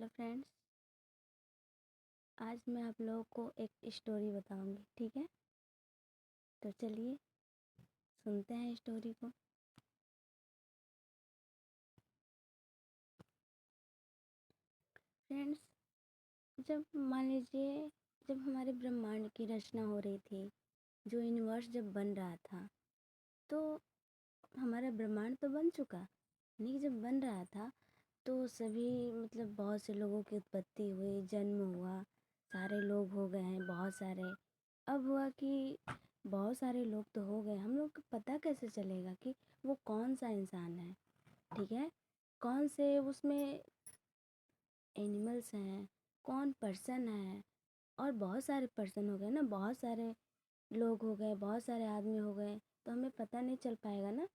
Hello friends. आज मैं आप लोगों को एक स्टोरी बताऊंगी, ठीक है? तो चलिए सुनते हैं स्टोरी को। फ्रेंड्स, जब मान लीजिए, जब हमारे ब्रह्मांड की रचना हो रही थी, जो यूनिवर्स जब बन रहा था, तो हमारा ब्रह्मांड तो बन चुका, नहीं? जब बन रहा था तो सभी मतलब बहुत से लोगों की उत्पत्ति हुई, जन्म हुआ, सारे लोग हो गए हैं बहुत सारे। अब हुआ कि बहुत सारे लोग तो हो गए, हम लोग को पता कैसे चलेगा कि वो कौन सा इंसान है, ठीक है? कौन से उसमें एनिमल्स हैं, कौन पर्सन है। और बहुत सारे पर्सन हो गए ना, बहुत सारे लोग हो गए, बहुत सारे आदमी हो गए, तो हमें पता नहीं चल पाएगा ना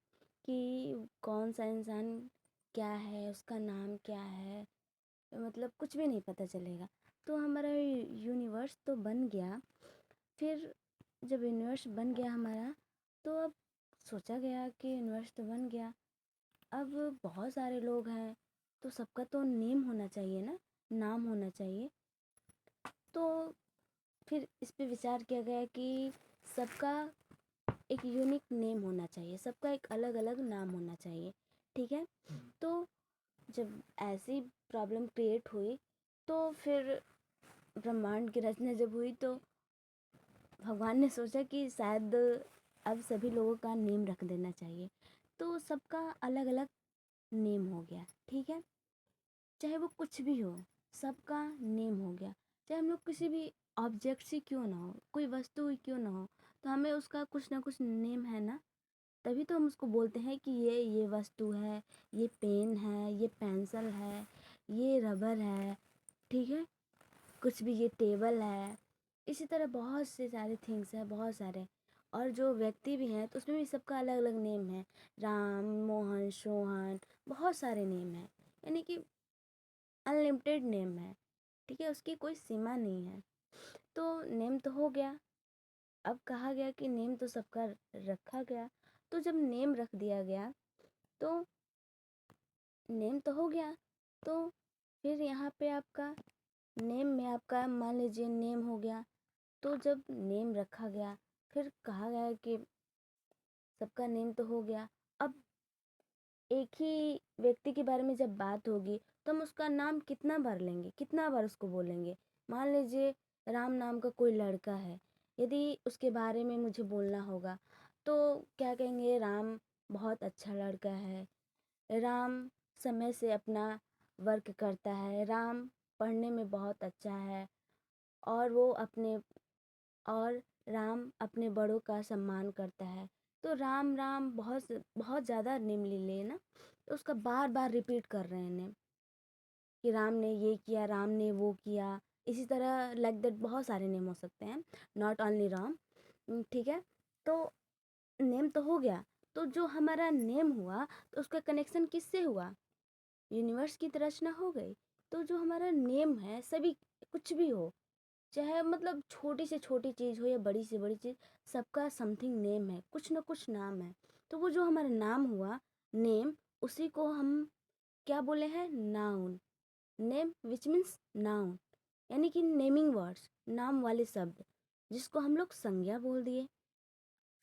कि कौन सा इंसान क्या है, उसका नाम क्या है, मतलब कुछ भी नहीं पता चलेगा। तो हमारा यूनिवर्स तो बन गया। फिर जब यूनिवर्स बन गया हमारा, तो अब सोचा गया कि यूनिवर्स तो बन गया, अब बहुत सारे लोग हैं, तो सबका तो नेम होना चाहिए ना, नाम होना चाहिए। तो फिर इस पे विचार किया गया कि सबका एक यूनिक नेम होना चाहिए, सबका एक अलग अलग नाम होना चाहिए, ठीक है? तो जब ऐसी प्रॉब्लम क्रिएट हुई, तो फिर ब्रह्मांड की रचना जब हुई, तो भगवान ने सोचा कि शायद अब सभी लोगों का नेम रख देना चाहिए। तो सबका अलग अलग नेम हो गया, ठीक है? चाहे वो कुछ भी हो, सबका नेम हो गया। चाहे हम लोग किसी भी ऑब्जेक्ट से क्यों ना हो, कोई वस्तु ही क्यों ना हो, तो हमें उसका कुछ ना कुछ नेम है ना, तभी तो हम उसको बोलते हैं कि ये वस्तु है, ये पेन है, ये पेंसिल है, ये रबर है, ठीक है? कुछ भी, ये टेबल है। इसी तरह बहुत से सारे थिंग्स हैं, बहुत सारे। और जो व्यक्ति भी हैं, तो उसमें भी सबका अलग अलग नेम है। राम, मोहन, सोहन, बहुत सारे नेम हैं, यानी कि अनलिमिटेड नेम है, ठीक है? उसकी कोई सीमा नहीं है। तो नेम तो हो गया। अब कहा गया कि नेम तो सबका रखा गया। तो जब नेम रख दिया गया, तो नेम तो हो गया, तो फिर यहाँ पे आपका नेम में आपका मान लीजिए नेम हो गया। तो जब नेम रखा गया, फिर कहा गया कि सबका नेम तो हो गया। अब एक ही व्यक्ति के बारे में जब बात होगी, तो हम उसका नाम कितना बार लेंगे, कितना बार उसको बोलेंगे? मान लीजिए राम नाम का कोई लड़का है, यदि उसके बारे में मुझे बोलना होगा, तो क्या कहेंगे? राम बहुत अच्छा लड़का है, राम समय से अपना वर्क करता है, राम पढ़ने में बहुत अच्छा है, और वो अपने और राम अपने बड़ों का सम्मान करता है। तो राम राम बहुत बहुत ज़्यादा नेम ले लिए ना, तो उसका बार बार रिपीट कर रहे हैं नेम, कि राम ने ये किया, राम ने वो किया। इसी तरह लाइक दैट बहुत सारे नेम हो सकते हैं, नॉट ओनली राम, ठीक है? तो नेम तो हो गया। तो जो हमारा नेम हुआ, तो उसका कनेक्शन किससे हुआ? यूनिवर्स की रचना हो गई। तो जो हमारा नेम है, सभी कुछ भी हो, चाहे मतलब छोटी से छोटी चीज़ हो या बड़ी से बड़ी चीज़, सबका समथिंग नेम है, कुछ ना कुछ नाम है। तो वो जो हमारा नाम हुआ, नेम, उसी को हम क्या बोले हैं? Noun. Name which means noun, यानी कि नेमिंग वर्ड्स, नाम वाले शब्द, जिसको हम लोग संज्ञा बोल दिए।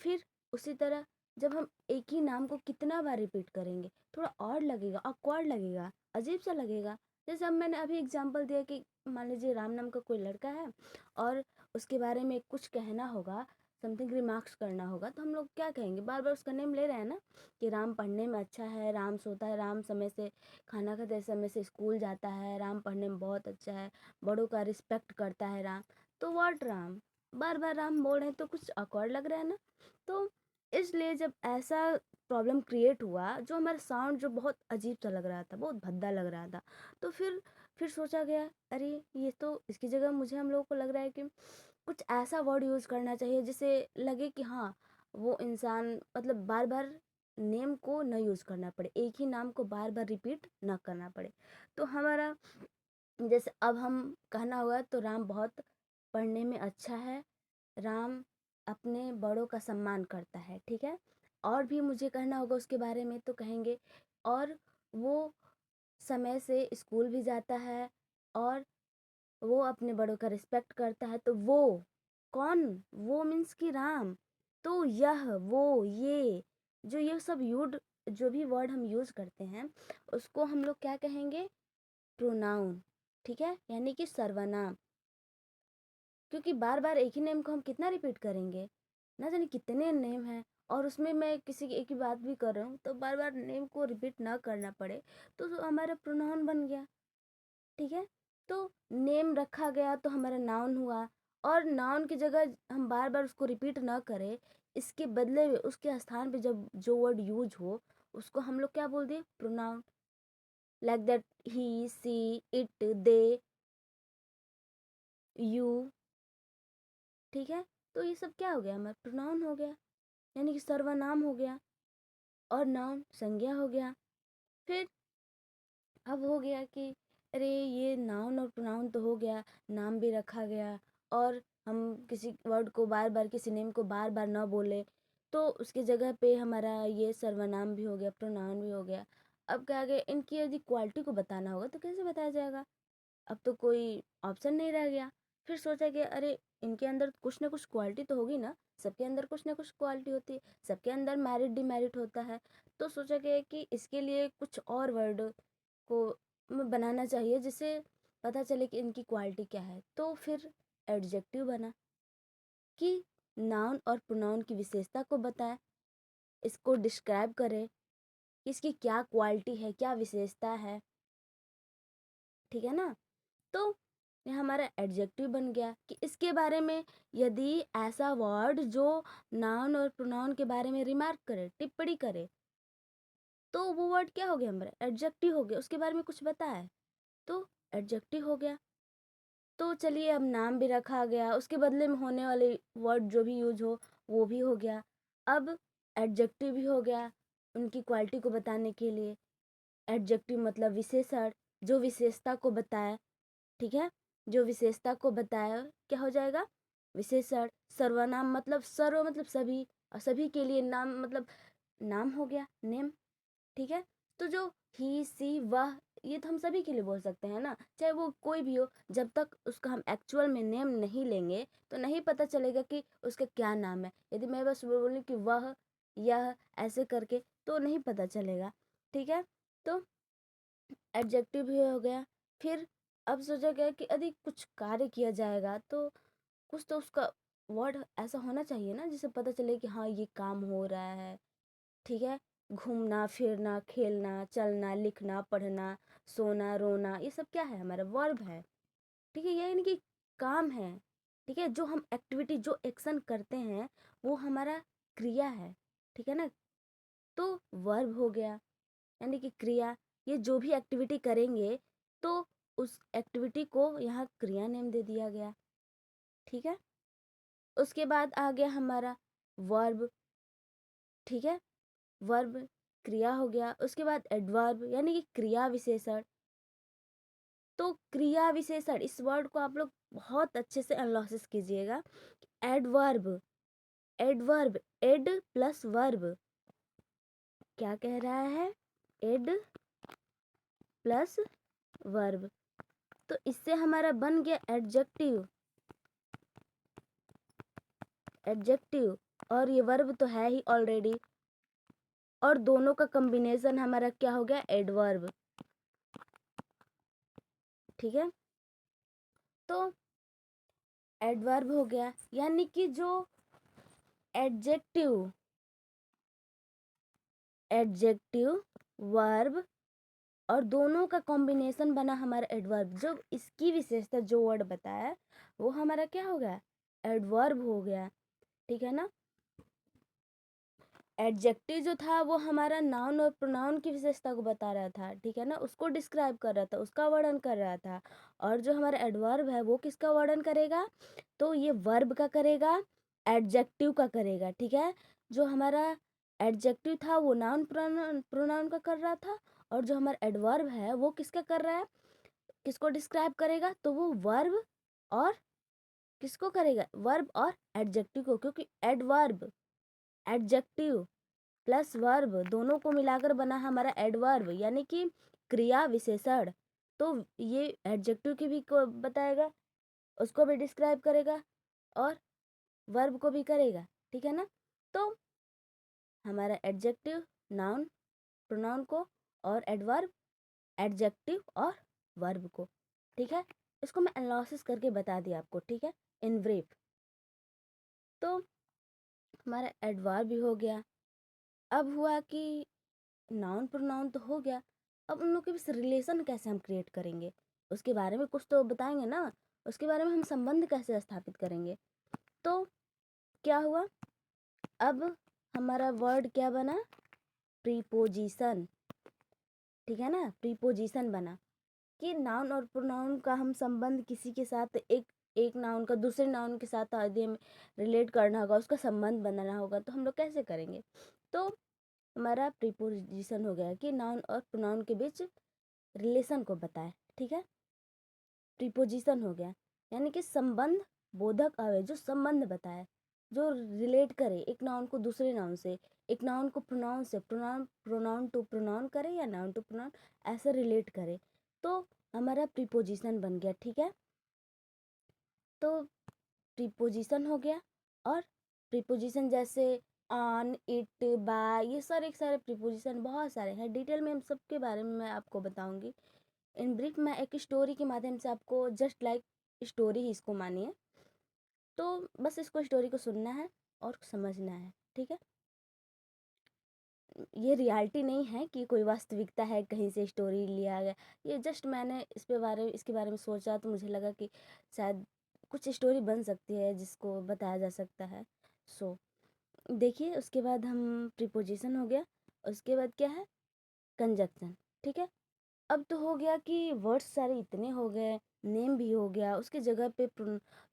फिर उसी तरह जब हम एक ही नाम को कितना बार रिपीट करेंगे, थोड़ा और लगेगा, ऑकवर्ड लगेगा, अजीब सा लगेगा। जैसे अब मैंने अभी एग्जांपल दिया कि मान लीजिए राम नाम का कोई लड़का है, और उसके बारे में कुछ कहना होगा, समथिंग रिमार्क्स करना होगा, तो हम लोग क्या कहेंगे? बार बार उसका नेम ले रहे हैं ना, कि राम पढ़ने में अच्छा है, राम सोता है, राम समय से खाना खाते, समय से स्कूल जाता है, राम पढ़ने में बहुत अच्छा है, बड़ों का रिस्पेक्ट करता है राम। तो व्हाट राम, बार बार राम बोल रहे हैं, तो कुछ ऑकवर्ड लग रहा है ना? तो इसलिए जब ऐसा प्रॉब्लम क्रिएट हुआ, जो हमारा साउंड जो बहुत अजीब सा लग रहा था, बहुत भद्दा लग रहा था, तो फिर सोचा गया, अरे ये तो इसकी जगह मुझे, हम लोगों को लग रहा है कि कुछ ऐसा वर्ड यूज़ करना चाहिए जिससे लगे कि हाँ, वो इंसान, मतलब बार बार नेम को न यूज़ करना पड़े, एक ही नाम को बार बार रिपीट ना करना पड़े। तो हमारा जैसे अब हम कहना हुआ, तो राम बहुत पढ़ने में अच्छा है, राम अपने बड़ों का सम्मान करता है, ठीक है? और भी मुझे कहना होगा उसके बारे में, तो कहेंगे और वो समय से स्कूल भी जाता है, और वो अपने बड़ों का रिस्पेक्ट करता है। तो वो कौन, वो मीन्स कि राम। तो यह, वो, ये, जो ये सब जो भी वर्ड हम यूज करते हैं उसको हम लोग क्या कहेंगे, प्रोनाउन। ठीक है, यानी कि सर्वनाम। क्योंकि बार बार एक ही नेम को हम कितना रिपीट करेंगे, ना जाने कितने नेम हैं। और उसमें मैं किसी की एक ही बात भी कर रहा हूँ तो बार बार नेम को रिपीट ना करना पड़े, तो हमारा प्रोनाउन बन गया। ठीक है, तो नेम रखा गया तो हमारा नाउन हुआ। और नाउन की जगह हम बार बार उसको रिपीट ना करें, इसके बदले में उसके स्थान पे जब जो वर्ड यूज हो उसको हम लोग क्या बोल दिए, pronoun. Like that, he, she, it, they, you. ठीक है, तो ये सब क्या हो गया, हमारा प्रोनाउन हो गया, यानी कि सर्वनाम हो गया। और नाउन संज्ञा हो गया। फिर अब हो गया कि अरे ये नाउन और प्रोनाउन तो हो गया, नाम भी रखा गया, और हम किसी वर्ड को बार बार, किसी नेम को बार बार ना बोले, तो उसकी जगह पे हमारा ये सर्वनाम भी हो गया, प्रोनाउन भी हो गया। अब क्या गया, इनकी यदि क्वालिटी को बताना होगा तो कैसे बताया जाएगा, अब तो कोई ऑप्शन नहीं रह गया। फिर सोचा कि अरे इनके अंदर कुछ ना कुछ क्वालिटी तो होगी ना, सबके अंदर कुछ ना कुछ क्वालिटी होती है, सबके अंदर मेरिट डिमेरिट होता है। तो सोचा गया कि इसके लिए कुछ और वर्ड को बनाना चाहिए जिससे पता चले कि इनकी क्वालिटी क्या है। तो फिर एडजेक्टिव बना कि नाउन और प्रोनाउन की विशेषता को बताए, इसको डिस्क्राइब करे कि इसकी क्या क्वालिटी है, क्या विशेषता है। ठीक है ना, तो ये हमारा एडजेक्टिव बन गया कि इसके बारे में यदि ऐसा वर्ड जो नाउन और प्रोनाउन के बारे में रिमार्क करे, टिप्पणी करे, तो वो वर्ड क्या हो गया, हमारा एडजेक्टिव हो गया। उसके बारे में कुछ बताया तो एडजेक्टिव हो गया। तो चलिए, अब नाम भी रखा गया, उसके बदले में होने वाले वर्ड जो भी यूज हो वो भी हो गया। अब एडजेक्टिव भी हो गया उनकी क्वालिटी को बताने के लिए। एडजेक्टिव मतलब विशेषण, जो विशेषता को बताए। ठीक है, जो विशेषता को बताया क्या हो जाएगा, विशेषण। सर्वनाम मतलब सर्व मतलब सभी, और सभी के लिए नाम मतलब नाम हो गया, नेम। ठीक है, तो जो ही, सी, वह, ये तो हम सभी के लिए बोल सकते हैं ना, चाहे वो कोई भी हो। जब तक उसका हम एक्चुअल में नेम नहीं लेंगे तो नहीं पता चलेगा कि उसका क्या नाम है। यदि मैं बस बोलूँ कि वह, यह, ऐसे करके, तो नहीं पता चलेगा। ठीक है, तो एडजेक्टिव भी हो गया। फिर अब सोचा गया कि यदि कुछ कार्य किया जाएगा तो कुछ तो उसका वर्ड ऐसा होना चाहिए ना जिससे पता चले कि हाँ ये काम हो रहा है। ठीक है, घूमना, फिरना, खेलना, चलना, लिखना, पढ़ना, सोना, रोना, ये सब क्या है, हमारा वर्ब है। ठीक है, ये यानी कि काम है। ठीक है, जो हम एक्टिविटी, जो एक्शन करते हैं वो हमारा क्रिया है। ठीक है ना, तो वर्ब हो गया यानी कि क्रिया। ये जो भी एक्टिविटी करेंगे तो उस एक्टिविटी को यहाँ क्रिया नेम दे दिया गया। ठीक है, उसके बाद आ गया हमारा वर्ब। ठीक है, वर्ब क्रिया हो गया। उसके बाद एडवर्ब यानी कि क्रिया विशेषण। तो क्रिया विशेषण, इस वर्ड को आप लोग बहुत अच्छे से एनालिसिस कीजिएगा। Adverb, adverb, ad plus verb क्या कह रहा है, एड प्लस वर्ब। तो इससे हमारा बन गया एडजेक्टिव, एडजेक्टिव। और ये वर्ब तो है ही ऑलरेडी, और दोनों का कॉम्बिनेशन हमारा क्या हो गया, एडवर्ब। ठीक है, तो एडवर्ब हो गया यानी कि जो एडजेक्टिव, एडजेक्टिव, वर्ब और दोनों का कॉम्बिनेशन बना हमारा एडवर्ब। जो इसकी विशेषता जो वर्ड बताया वो हमारा क्या हो गया, एडवर्ब हो गया। ठीक है ना, एडजेक्टिव जो था वो हमारा नाउन और प्रोनाउन की विशेषता को बता रहा था। ठीक है ना, उसको डिस्क्राइब कर रहा था, उसका वर्णन कर रहा था। और जो हमारा एडवर्ब है वो किसका वर्णन करेगा, तो ये वर्ब का करेगा, एडजेक्टिव का करेगा। ठीक है, जो हमारा एडजेक्टिव था वो नाउन प्रोनाउन का कर रहा था, और जो हमारा एडवर्ब है वो किसका कर रहा है, किसको डिस्क्राइब करेगा, तो वो वर्ब और किसको करेगा, वर्ब और एडजेक्टिव को। क्योंकि एडवर्ब, एडजेक्टिव प्लस वर्ब दोनों को मिलाकर बना हमारा एडवर्ब यानी कि क्रिया विशेषण। तो ये एडजेक्टिव की भी को बताएगा, उसको भी डिस्क्राइब करेगा और वर्ब को भी करेगा, ठीक है ना। तो हमारा एडजेक्टिव नाउन प्रोनाउन को और एडवर्ब एडजेक्टिव और वर्ब को, ठीक है। इसको मैं एनालिसिस करके बता दिया आपको, ठीक है, इन ब्रीफ। तो हमारा एडवर्ब भी हो गया। अब हुआ कि नाउन प्रोनाउन तो हो गया, अब उन लोगों के बीच रिलेशन कैसे हम क्रिएट करेंगे, उसके बारे में कुछ तो बताएंगे ना। उसके बारे में हम संबंध कैसे स्थापित करेंगे। तो क्या हुआ, अब हमारा वर्ड क्या बना, प्रीपोजिशन, ठीक है ना। प्रीपोजिशन बना कि नाउन और प्रोनाउन का हम संबंध किसी के साथ एक एक नाउन का दूसरे नाउन के साथ यदि हमें रिलेट करना होगा, उसका संबंध बनाना होगा, तो हम लोग कैसे करेंगे। तो हमारा प्रीपोजिशन हो गया कि नाउन और प्रोनाउन के बीच रिलेशन को बताए, ठीक है। प्रीपोजिशन हो गया यानी कि संबंध बोधक अव्यय जो संबंध बताए, जो रिलेट करे एक नाउन को दूसरे नाउन से, एक नाउन को प्रोनाउन से, प्रोनाउन प्रोनाउन टू प्रोनाउन करे या नाउन टू प्रोनाउन ऐसे रिलेट करे, तो हमारा प्रीपोजिशन बन गया, ठीक है। तो प्रीपोजिशन हो गया। और प्रीपोजिशन जैसे ऑन, इट, बाय, ये सारे सारे प्रीपोजिशन बहुत सारे हैं, डिटेल में हम सबके बारे में मैं आपको बताऊंगी। इन ब्रीफ मैं एक स्टोरी के माध्यम से आपको, जस्ट लाइक स्टोरी ही इसको मानिए, तो बस इसको स्टोरी को सुनना है और समझना है, ठीक है। ये रियलिटी नहीं है कि कोई वास्तविकता है कहीं से स्टोरी लिया गया, ये जस्ट मैंने इसके बारे में सोचा तो मुझे लगा कि शायद कुछ स्टोरी बन सकती है जिसको बताया जा सकता है। सो देखिए, उसके बाद हम प्रीपोजिशन हो गया, उसके बाद क्या है, कंजक्शन, ठीक है। अब तो हो गया कि वर्ड्स सारे इतने हो गए, नेम भी हो गया, उसके जगह पे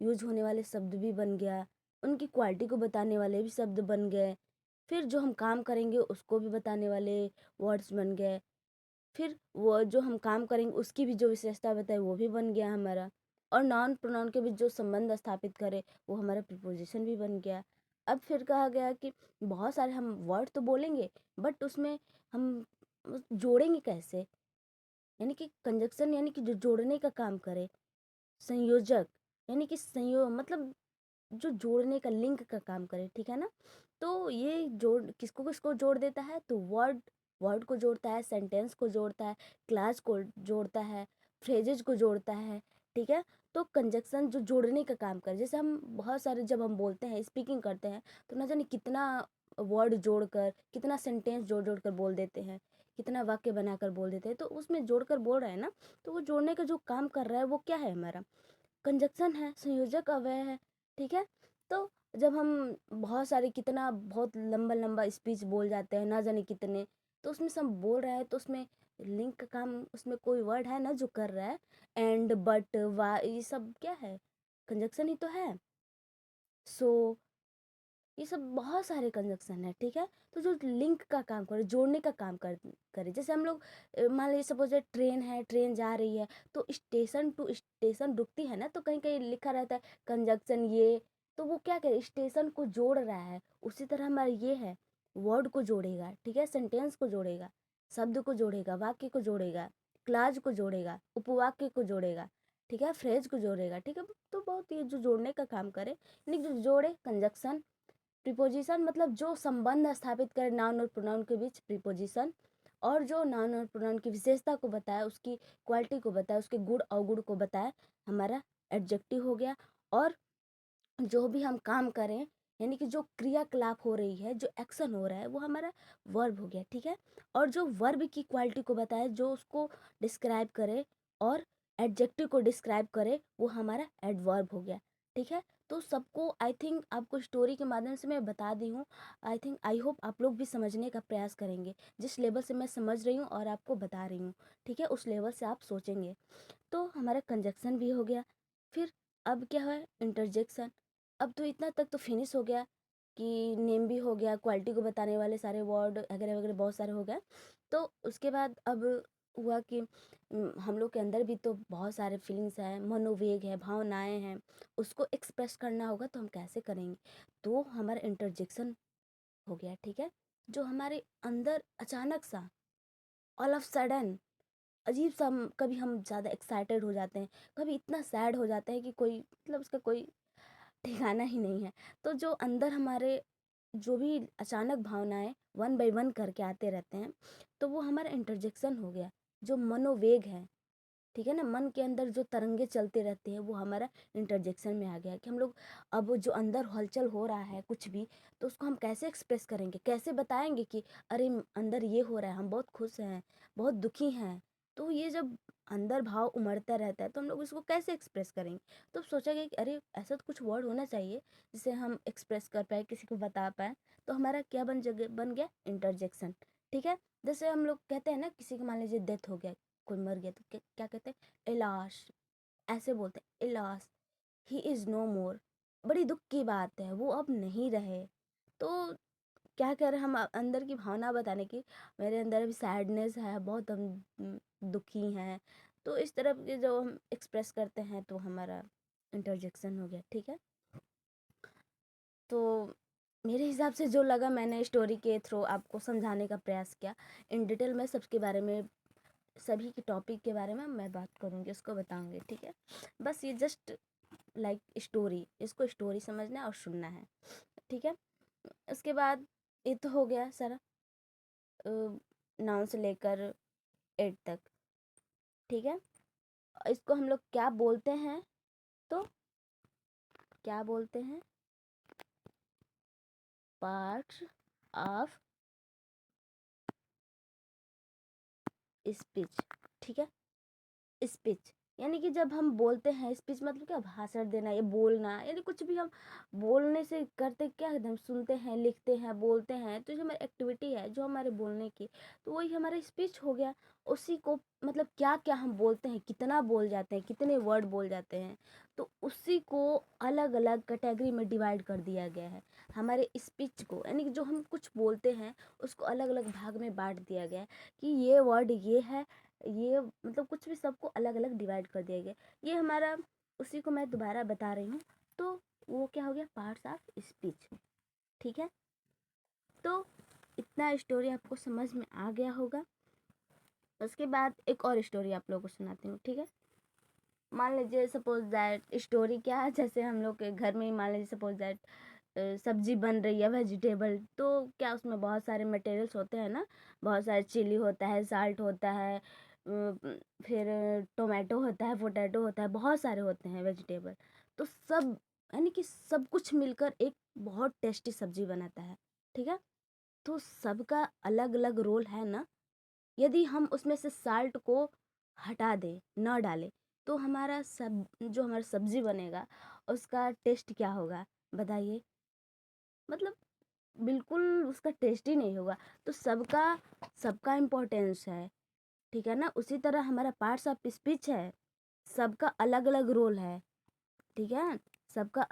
यूज होने वाले शब्द भी बन गया, उनकी क्वालिटी को बताने वाले भी शब्द बन गए, फिर जो हम काम करेंगे उसको भी बताने वाले वर्ड्स बन गए, फिर वो जो हम काम करेंगे उसकी भी जो विशेषता बताए वो भी बन गया हमारा, और नाउन प्रोनाउन के बीच जो संबंध स्थापित करे वो हमारा प्रीपोजिशन भी बन गया। अब फिर कहा गया कि बहुत सारे हम वर्ड तो बोलेंगे, बट उसमें हम जोड़ेंगे कैसे, यानी कि कंजक्शन यानी कि जो जोड़ने का काम करे, संयोजक यानी कि संयोग मतलब जो जोड़ने का लिंक का काम करे, ठीक है ना। तो ये जोड़ किसको किसको जोड़ देता है, तो वर्ड वर्ड को जोड़ता है, सेंटेंस को जोड़ता है, क्लास को जोड़ता है, फ्रेजेज को जोड़ता है, ठीक है। तो कंजक्शन जो जोड़ने का काम करे, जैसे हम बहुत सारे जब हम बोलते हैं स्पीकिंग करते हैं तो ना जाने कितना वर्ड जोड़कर, कितना सेंटेंस जोड़ जोड़ कर बोल देते हैं, कितना वाक्य बनाकर बोल देते हैं, तो उसमें जोड़कर बोल रहे हैं ना, तो वो जोड़ने का जो काम कर रहा है वो क्या है, हमारा कंजक्शन है, संयोजक अव्यय है, ठीक है। तो जब हम बहुत सारे कितना बहुत लंबा लंबा स्पीच बोल जाते हैं ना जाने कितने, तो उसमें से हम बोल रहे हैं तो उसमें लिंक का काम, उसमें कोई वर्ड है ना जो कर रहा है, एंड, बट, वा, ये सब क्या है, कंजक्शन ही तो है। सो ये सब बहुत सारे कंजक्शन है, ठीक है। तो जो लिंक का काम करे, जोड़ने का काम करे, जैसे हम लोग मान लीजिए सपोज ट्रेन है, ट्रेन जा रही है, तो स्टेशन टू स्टेशन रुकती है ना, तो कहीं कहीं लिखा रहता है कंजक्शन ये, तो वो क्या करे, स्टेशन को जोड़ रहा है। उसी तरह हमारा ये है, वर्ड को जोड़ेगा, ठीक है, सेंटेंस को जोड़ेगा, शब्द को जोड़ेगा, वाक्य को जोड़ेगा, क्लाज को जोड़ेगा, उपवाक्य को जोड़ेगा, ठीक है, फ्रेज को जोड़ेगा, ठीक है। तो बहुत ये जो जोड़ने का काम करे, यानी जो जोड़े, कंजक्शन। प्रीपोजिशन मतलब जो संबंध स्थापित करे नाउन और प्रोनाउन के बीच, प्रीपोजिशन। और जो नाउन और प्रोनाउन की विशेषता को बताए, उसकी क्वालिटी को बताए, उसके गुण अवगुण को बताए, हमारा एडजेक्टिव हो गया। और जो भी हम काम करें, यानी कि जो क्रियाकलाप हो रही है, जो एक्शन हो रहा है, वो हमारा वर्ब हो गया, ठीक है। और जो वर्ब की क्वालिटी को बताए, जो उसको डिस्क्राइब करे और एडजेक्टिव को डिस्क्राइब करे, वो हमारा एडवर्ब हो गया, ठीक है। तो सबको आई थिंक आपको स्टोरी के माध्यम से मैं बता दी हूँ। आई थिंक आई होप आप लोग भी समझने का प्रयास करेंगे, जिस लेवल से मैं समझ रही हूँ और आपको बता रही हूँ, ठीक है, उस लेवल से आप सोचेंगे। तो हमारा कंजक्शन भी हो गया। फिर अब क्या है, इंटरजेक्शन। अब तो इतना तक तो फिनिश हो गया कि नेम भी हो गया, क्वालिटी को बताने वाले सारे वर्ड वगैरह वगैरह बहुत सारे हो गए। तो उसके बाद अब हुआ कि हम लोग के अंदर भी तो बहुत सारे फीलिंग्स हैं, मनोवेग है, भावनाएं हैं, उसको एक्सप्रेस करना होगा तो हम कैसे करेंगे। तो हमारा इंटरजेक्शन हो गया, ठीक है। जो हमारे अंदर अचानक सा, ऑल ऑफ सडन अजीब सा कभी हम ज़्यादा एक्साइटेड हो जाते हैं, कभी इतना सैड हो जाते हैं कि कोई मतलब उसका कोई ठिकाना ही नहीं है। तो जो अंदर हमारे जो भी अचानक भावनाएं वन बाय वन करके आते रहते हैं, तो वो हमारा इंटरजेक्शन हो गया। जो मनोवेग है, ठीक है ना, मन के अंदर जो तरंगे चलते रहते हैं, वो हमारा इंटरजेक्शन में आ गया कि हम लोग अब जो अंदर हलचल हो रहा है कुछ भी, तो उसको हम कैसे एक्सप्रेस करेंगे, कैसे बताएंगे कि अरे अंदर ये हो रहा है, हम बहुत खुश हैं, बहुत दुखी हैं। तो ये जब अंदर भाव उमड़ता रहता है तो हम लोग इसको कैसे एक्सप्रेस करेंगे। तो सोचा गया कि अरे ऐसा तो कुछ वर्ड होना चाहिए जिसे हम एक्सप्रेस कर पाए, किसी को बता पाए। तो हमारा क्या बन गया, इंटरजेक्शन। ठीक है, जैसे हम लोग कहते हैं ना, किसी को मान लीजिए डेथ हो गया, कोई मर गया, तो क्या कहते हैं, इलाश, ऐसे बोलते हैं, इलाश, ही इज़ नो मोर। बड़ी दुख की बात है, वो अब नहीं रहे। तो क्या कह रहे हैं हम अंदर की भावना बताने की, मेरे अंदर अभी सैडनेस है, बहुत हम दुखी हैं। तो इस तरह के जो हम एक्सप्रेस करते हैं तो हमारा इंटरजेक्शन हो गया। ठीक है, तो मेरे हिसाब से जो लगा, मैंने स्टोरी के थ्रू आपको समझाने का प्रयास किया। इन डिटेल में सबके बारे में, सभी के टॉपिक के बारे में मैं बात करूँगी, उसको बताऊँगी। ठीक है, बस ये जस्ट लाइक स्टोरी, इसको स्टोरी समझना है और सुनना है। ठीक है, उसके बाद ये तो हो गया सारा नाउन से लेकर एट तक। ठीक है, इसको हम लोग क्या बोलते हैं, तो क्या बोलते हैं, पार्ट्स ऑफ स्पीच। ठीक है, स्पीच यानी कि जब हम बोलते हैं, स्पीच मतलब क्या, भाषण देना, ये बोलना, यानी कुछ भी हम बोलने से करते क्या है, हम सुनते हैं, लिखते हैं, बोलते हैं, तो जो हमारी एक्टिविटी है जो हमारे बोलने की, तो वही हमारा स्पीच हो गया। उसी को मतलब क्या क्या हम बोलते हैं, कितना बोल जाते हैं, कितने वर्ड बोल जाते हैं, तो उसी को अलग अलग कैटेगरी में डिवाइड कर दिया गया है। हमारे स्पीच को, यानी कि जो हम कुछ बोलते हैं उसको अलग अलग भाग में बांट दिया गया है कि ये वर्ड ये है, ये मतलब कुछ भी, सबको अलग अलग डिवाइड कर दिया गया। ये हमारा, उसी को मैं दोबारा बता रही हूँ। तो वो क्या हो गया, पार्ट्स ऑफ स्पीच। ठीक है, तो इतना स्टोरी आपको समझ में आ गया होगा। उसके बाद एक और स्टोरी आप लोगों को सुनाती हूँ। ठीक है, मान लीजिए सपोज दैट, स्टोरी क्या है, जैसे हम लोग के घर में ही मान लीजिए सपोज दैट सब्जी बन रही है, वेजिटेबल, तो क्या उसमें बहुत सारे मटेरियल्स होते हैं ना, बहुत सारे चिली होता है, साल्ट होता है, फिर टोमेटो होता है, पोटैटो होता है, बहुत सारे होते हैं वेजिटेबल। तो सब, यानी कि सब कुछ मिलकर एक बहुत टेस्टी सब्जी बनाता है। ठीक है, तो सबका अलग अलग रोल है ना। यदि हम उसमें से साल्ट को हटा दें, न डालें, तो हमारा सब जो हमारा सब्जी बनेगा उसका टेस्ट क्या होगा, बताइए। मतलब बिल्कुल उसका टेस्ट ही नहीं होगा। तो सबका सबका इम्पोर्टेंस है। ठीक है ना, उसी तरह हमारा पार्ट्स ऑफ स्पीच है, सबका अलग अलग रोल है। ठीक है, सबका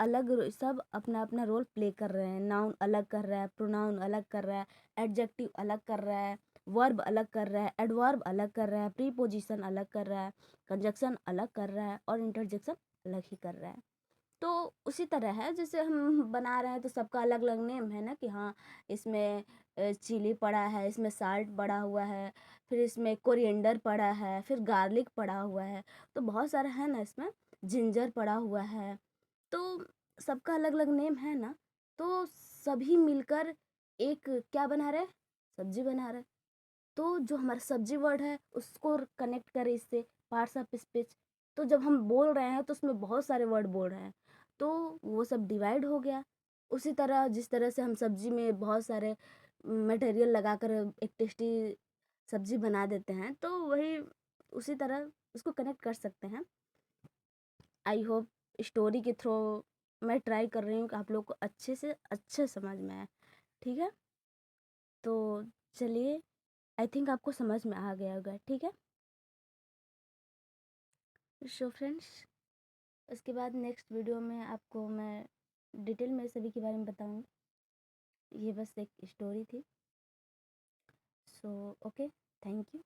सब अपना अपना रोल प्ले कर रहे हैं। नाउन अलग कर रहा है, प्रोनाउन अलग कर रहा है, एडजेक्टिव अलग कर रहा है, वर्ब अलग कर रहा है, एडवर्ब अलग कर रहा है, प्रीपोजिशन अलग कर रहा है, कंजक्शन अलग कर रहा है, और इंटरजेक्शन अलग ही कर रहा है। तो उसी तरह है, जैसे हम बना रहे हैं तो सबका अलग अलग नेम है ना, कि हाँ इसमें चिली पड़ा है, इसमें साल्ट पड़ा हुआ है, फिर इसमें कोरिएंडर पड़ा है, फिर गार्लिक पड़ा हुआ है, तो बहुत सारा है ना, इसमें जिंजर पड़ा हुआ है। तो सबका अलग अलग नेम है ना। तो सभी मिलकर एक क्या बना रहे, सब्जी बना रहे। तो जो हमारा सब्जी वर्ड है उसको कनेक्ट करें इससे, पार्ट्स ऑफ स्पीच। तो जब हम बोल रहे हैं तो उसमें बहुत सारे वर्ड बोल रहे हैं, तो वो सब डिवाइड हो गया। उसी तरह जिस तरह से हम सब्जी में बहुत सारे मटेरियल लगाकर एक टेस्टी सब्जी बना देते हैं, तो वही उसी तरह उसको कनेक्ट कर सकते हैं। आई होप स्टोरी के थ्रू मैं ट्राई कर रही हूँ कि आप लोग को अच्छे से अच्छे समझ में आए। ठीक है, तो चलिए, आई थिंक आपको समझ में आ गया होगा। ठीक है, सो फ्रेंड्स, उसके बाद नेक्स्ट वीडियो में आपको मैं डिटेल में सभी के बारे में बताऊंगी। ये बस एक स्टोरी थी। So okay, thank you.